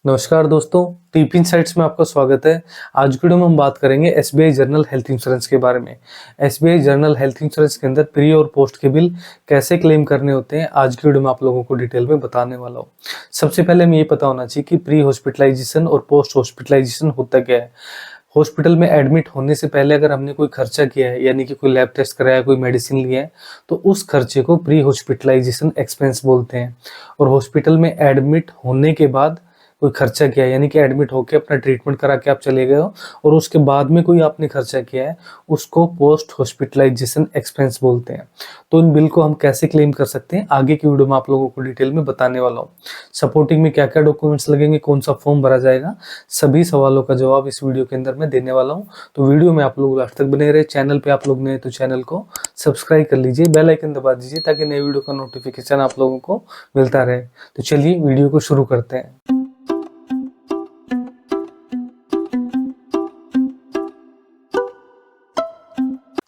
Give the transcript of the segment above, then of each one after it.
नमस्कार दोस्तों, tip insights में आपका स्वागत है। आज की वीडियो में हम बात करेंगे एसबीआई जनरल हेल्थ इंश्योरेंस के बारे में। एसबीआई जनरल हेल्थ इंश्योरेंस के अंदर प्री और पोस्ट के बिल कैसे क्लेम करने होते हैं, आज की वीडियो में आप लोगों को डिटेल में बताने वाला हूँ। सबसे पहले हमें ये पता होना चाहिए कि प्री हॉस्पिटलाइजेशन और पोस्ट हॉस्पिटलाइजेशन होता क्या है। हॉस्पिटल में एडमिट होने से पहले अगर हमने कोई खर्चा किया है, यानी कि कोई लैब टेस्ट कराया, कोई मेडिसिन लिया है, तो उस खर्चे को प्री हॉस्पिटलाइजेशन एक्सपेंस बोलते हैं। और हॉस्पिटल में एडमिट होने के बाद कोई खर्चा किया है, यानी कि एडमिट होकर अपना ट्रीटमेंट करा के आप चले गए हो और उसके बाद में कोई आपने खर्चा किया है, उसको पोस्ट हॉस्पिटलाइजेशन एक्सपेंस बोलते हैं। तो इन बिल को हम कैसे क्लेम कर सकते हैं, आगे की वीडियो में आप लोगों को डिटेल में बताने वाला हूँ। सपोर्टिंग में क्या क्या डॉक्यूमेंट्स लगेंगे, कौन सा फॉर्म भरा जाएगा, सभी सवालों का जवाब इस वीडियो के अंदर मैं देने वाला हूँ। तो वीडियो में आप लोग लास्ट तक बने रहे। चैनल पे आप लोग नए तो चैनल को सब्सक्राइब कर लीजिए, बेल आइकन दबा दीजिए ताकि नए वीडियो का नोटिफिकेशन आप लोगों को मिलता रहे। तो चलिए वीडियो को शुरू करते हैं।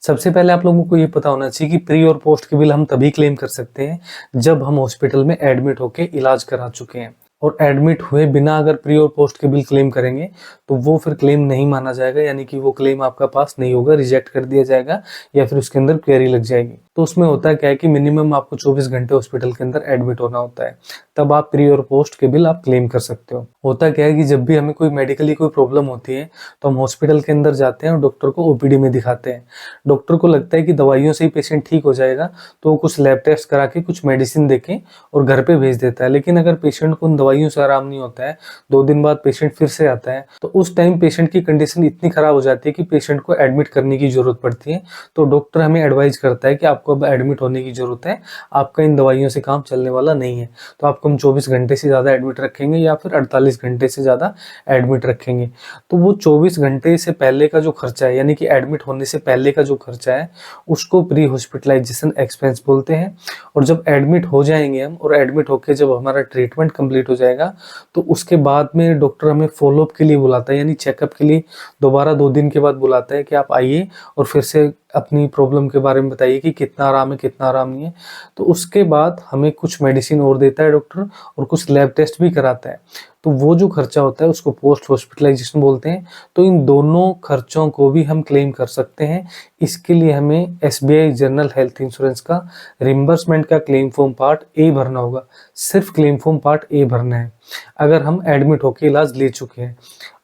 सबसे पहले आप लोगों को ये पता होना चाहिए कि प्री और पोस्ट के बिल हम तभी क्लेम कर सकते हैं जब हम हॉस्पिटल में एडमिट होके इलाज करा चुके हैं। और एडमिट हुए बिना अगर प्री और पोस्ट के बिल क्लेम करेंगे तो वो फिर क्लेम नहीं माना जाएगा, यानी कि वो क्लेम आपका पास नहीं होगा, रिजेक्ट कर दिया जाएगा या फिर उसके अंदर क्वेरी लग जाएगी। तो उसमें होता क्या है कि मिनिमम आपको 24 घंटे हॉस्पिटल के अंदर एडमिट होना होता है, तब आप प्री और पोस्ट के बिल आप क्लेम कर सकते हो। होता क्या है कि जब भी हमें कोई मेडिकली कोई प्रॉब्लम होती है तो हम हॉस्पिटल के अंदर जाते हैं और डॉक्टर को ओपीडी में दिखाते हैं। डॉक्टर को लगता है कि दवाइयों से ही पेशेंट ठीक हो जाएगा, तो वो कुछ लैब टेस्ट करा के कुछ मेडिसिन देके और घर पे भेज देता है। लेकिन अगर पेशेंट को उन दवाइयों से आराम नहीं होता है, 2 दिन बाद पेशेंट फिर से आता है, तो उस टाइम पेशेंट की कंडीशन इतनी खराब हो जाती है कि पेशेंट को एडमिट करने की जरूरत पड़ती है। तो डॉक्टर हमें एडवाइज करता है कि आपको अब एडमिट होने की जरूरत है, आपका इन दवाइयों से काम चलने वाला नहीं है। तो आपको हम 24 घंटे से ज्यादा एडमिट रखेंगे या फिर 48 घंटे से ज्यादा एडमिट रखेंगे। तो वो 24 घंटे से पहले का जो खर्चा है, यानी कि एडमिट होने से पहले का जो खर्चा है, उसको प्री हॉस्पिटलाइजेशन एक्सपेंस बोलते हैं। और जब एडमिट हो जाएंगे हम, और एडमिट होके जब हमारा ट्रीटमेंट कंप्लीट हो जाएगा, तो उसके बाद में डॉक्टर हमें फॉलोअप के लिए बुलाता है, यानी चेकअप के लिए दोबारा 2 दिन के बाद बुलाता है कि आप आइए और फिर से अपनी प्रॉब्लम के बारे में बताइए कि कितना आराम है, कितना आराम नहीं है। तो उसके बाद हमें कुछ मेडिसिन और देता है डॉक्टर, और कुछ लैब टेस्ट भी कराता है। तो वो जो खर्चा होता है उसको पोस्ट हॉस्पिटलाइजेशन बोलते हैं। तो इन दोनों खर्चों को भी हम क्लेम कर सकते हैं। इसके लिए हमें एसबीआई जनरल हेल्थ इंश्योरेंस का रिम्बर्समेंट का क्लेम फॉर्म पार्ट ए भरना होगा। सिर्फ क्लेम फॉर्म पार्ट ए भरना है अगर हम एडमिट होकर इलाज ले चुके हैं।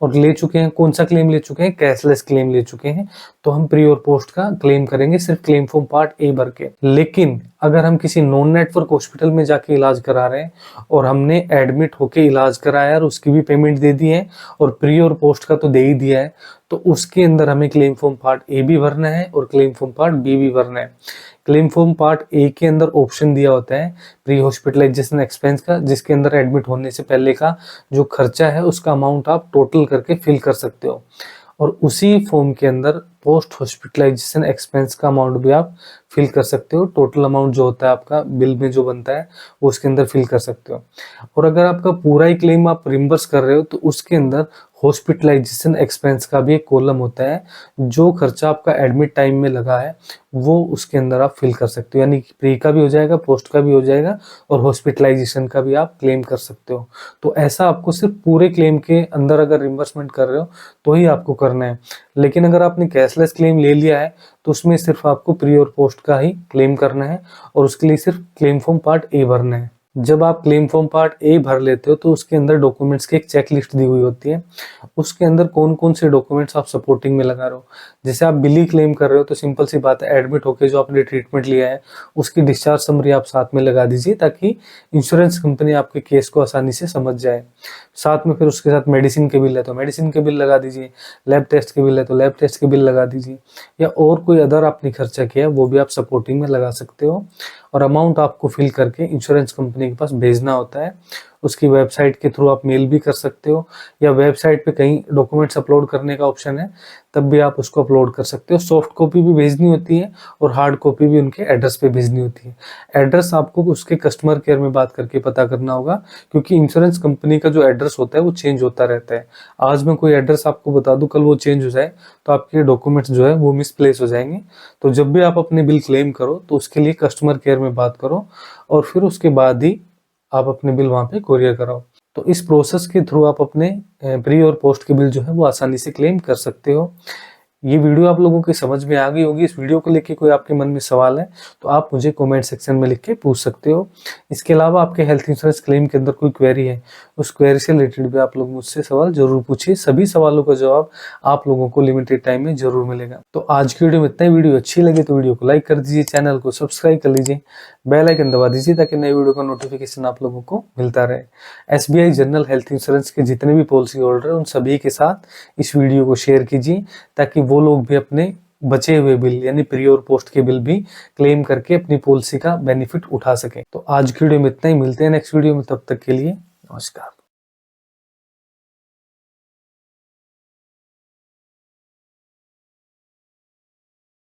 और ले चुके हैं, कौन सा क्लेम ले चुके हैं? कैशलेस क्लेम ले चुके हैं। तो हम प्री और पोस्ट का क्लेम करेंगे सिर्फ क्लेम फॉर्म पार्ट ए भर के। लेकिन अगर हम किसी नॉन नेटवर्क हॉस्पिटल में जाके इलाज करा रहे हैं और हमने एडमिट होके इलाज कराया और उसकी भी पेमेंट दे दी है और प्री और पोस्ट का तो दे ही दिया है, तो उसके अंदर हमें क्लेम फॉर्म पार्ट ए भी भरना है और क्लेम फॉर्म पार्ट बी भी भरना है। क्लेम फॉर्म पार्ट ए के अंदर ऑप्शन दिया होता है प्री हॉस्पिटलाइजेशन एक्सपेंस का, जिसके अंदर एडमिट होने से पहले का जो खर्चा है उसका अमाउंट आप टोटल करके फिल कर सकते हो। और उसी फॉर्म के अंदर पोस्ट हॉस्पिटलाइजेशन एक्सपेंस का अमाउंट भी आप फिल कर सकते हो। टोटल अमाउंट जो होता है आपका बिल में जो बनता है वो उसके अंदर फिल कर सकते हो। और अगर आपका पूरा ही क्लेम आप रिम्बर्स कर रहे हो तो उसके अंदर हॉस्पिटलाइजेशन एक्सपेंस का भी एक कॉलम होता है। जो खर्चा आपका एडमिट टाइम में लगा है वो उसके अंदर आप फिल कर सकते हो, यानी कि प्री का भी हो जाएगा, पोस्ट का भी हो जाएगा और हॉस्पिटलाइजेशन का भी आप क्लेम कर सकते हो। तो ऐसा आपको सिर्फ पूरे क्लेम के अंदर अगर रिम्बर्समेंट कर रहे हो तो ही आपको करना है। लेकिन अगर आपने कैशलेस क्लेम ले लिया है तो उसमें सिर्फ आपको प्री और पोस्ट का ही क्लेम करना है और उसके लिए सिर्फ क्लेम फॉर्म पार्ट ए भरना है। जब आप क्लेम फॉर्म पार्ट ए भर लेते हो तो उसके अंदर डॉक्यूमेंट्स की एक चेक लिस्ट दी हुई होती है। उसके अंदर कौन कौन से डॉक्यूमेंट्स आप सपोर्टिंग में लगा रहे हो। जैसे आप बिल ही क्लेम कर रहे हो तो सिंपल सी बात है, एडमिट होकर जो आपने ट्रीटमेंट लिया है उसकी डिस्चार्ज समरी आप साथ में लगा दीजिए ताकि इंश्योरेंस कंपनी आपके केस को आसानी से समझ जाए। साथ में फिर उसके साथ मेडिसिन के बिल है तो मेडिसिन के बिल लगा दीजिए, लैब टेस्ट के बिल है तो लैब टेस्ट के बिल लगा दीजिए, या और कोई अदर आपने खर्चा किया है वो भी आप सपोर्टिंग में लगा सकते हो। और अमाउंट आपको फिल करके इंश्योरेंस कंपनी के पास भेजना होता है। उसकी वेबसाइट के थ्रू आप मेल भी कर सकते हो, या वेबसाइट पे कहीं डॉक्यूमेंट्स अपलोड करने का ऑप्शन है तब भी आप उसको अपलोड कर सकते हो। सॉफ्ट कॉपी भी भेजनी होती है और हार्ड कॉपी भी उनके एड्रेस पे भेजनी होती है। एड्रेस आपको उसके कस्टमर केयर में बात करके पता करना होगा, क्योंकि इंश्योरेंस कंपनी का जो एड्रेस होता है वो चेंज होता रहता है। आज मैं कोई एड्रेस आपको बता दूं, कल वो चेंज हो जाए तो आपके डॉक्यूमेंट्स जो है वो मिसप्लेस हो जाएंगे। तो जब भी आप अपने बिल क्लेम करो तो उसके लिए कस्टमर केयर में बात करो और फिर उसके बाद ही आप अपने बिल वहां पे कोरियर कराओ। तो इस प्रोसेस के थ्रू आप अपने प्री और पोस्ट के बिल जो है वो आसानी से क्लेम कर सकते हो। ये वीडियो आप लोगों की समझ में आ गई होगी। इस वीडियो को लेके कोई आपके मन में सवाल है तो आप मुझे कमेंट सेक्शन में लिख के पूछ सकते हो। इसके अलावा आपके हेल्थ इंश्योरेंस क्लेम के अंदर कोई क्वेरी है, उस क्वेरी से रिलेटेड भी आप लोग मुझसे सवाल जरूर पूछिए। सभी सवालों का जवाब आप लोगों को लिमिटेड टाइम में जरूर मिलेगा। तो आज की वीडियो में इतना ही। वीडियो अच्छी लगे तो वीडियो को लाइक कर दीजिए, चैनल को सब्सक्राइब कर लीजिए, बेल आइकन दबा दीजिए ताकि नई वीडियो का नोटिफिकेशन आप लोगों को मिलता रहे। SBI जनरल हेल्थ इंश्योरेंस के जितने भी पॉलिसी होल्डर हैं उन सभी के साथ इस वीडियो को शेयर कीजिए ताकि वो लोग भी अपने बचे हुए बिल यानी प्री और पोस्ट के बिल भी क्लेम करके अपनी पॉलिसी का बेनिफिट उठा सके। तो आज की वीडियो में इतना ही। मिलते हैं नेक्स्ट वीडियो में, तब तक के लिए नमस्कार।